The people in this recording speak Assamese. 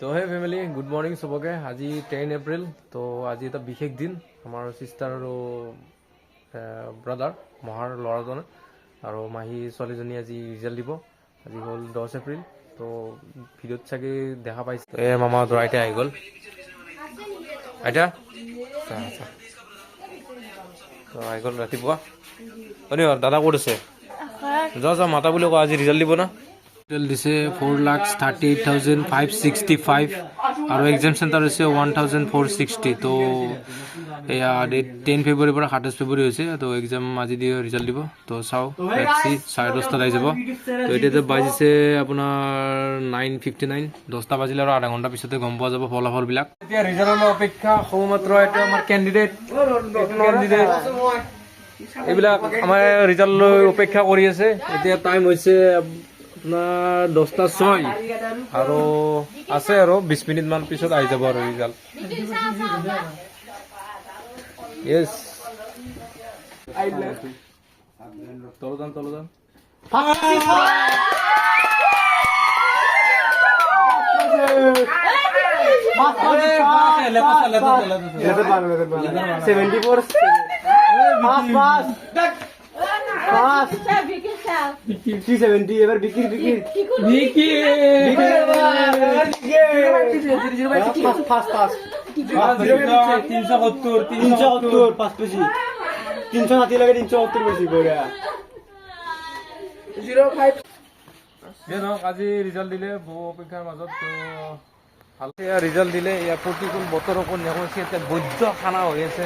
তো হে ফেমিলি গুড মৰ্ণিং চবকে। আজি 10 এপ্ৰিল। তো আজি এটা বিশেষ দিন। আমাৰ চিষ্টাৰ আৰু ব্ৰাদাৰ মহাৰ ল'ৰাজনে আৰু মাহী ছোৱালীজনী আজি ৰিজাল্ট দিব। আজি হ'ল 10 এপ্ৰিল। তো ভিডিঅ'ত চাগে দেখা পাইছে মামা ধৰা এতিয়া আহি গ'ল। আইতা তো আহি গ'ল ৰাতিপুৱা। দাদা ক'ত আছে? যা মাতা বুলি কোৱা, আজি ৰিজাল্ট দিব না। ৰিজাল্ট দিছে 4,38,565 আৰু এক্সাম চেণ্টাৰ হৈছে 1,460। তো এয়া ডেট 10 ফেব্ৰুৱাৰীৰ পৰা 27 ফেব্ৰুৱাৰী হৈছে। তো এক্সাম আজি দিয়ে ৰিজাল্ট দিব। তো চাওঁ, 10:30 আহি যাব। তো এতিয়া বাজিছে আপোনাৰ 9:59। 10টা বাজিলে আৰু আধা ঘণ্টা পিছতে গম পোৱা যাব ফলাফলবিলাক। এতিয়া ৰিজাল্টৰ অপেক্ষা সৌ মাত্ৰ এতিয়া আমাৰ কেণ্ডিডেট এইবিলাক আমাৰ ৰিজাল্ট লৈ অপেক্ষা কৰি আছে। এতিয়া টাইম হৈছে আপোনাৰ 10:06 আৰু আছে আৰু 20 মিনিটমান পিছত আহি যাব আৰু ৰিজাল্ট। ইয়েছ তলদান এবাৰ বিকিৰ 370 লাগে 370 বেশি কৰে আজি ৰিজাল্ট দিলে বহু অপেক্ষাৰ মাজত। তো ভালকে ৰিজাল্ট দিলে ইয়াৰ প্ৰতিকূল বতৰৰ ওপৰত নেওচি এতিয়া বৈধ খানা হৈ আছে।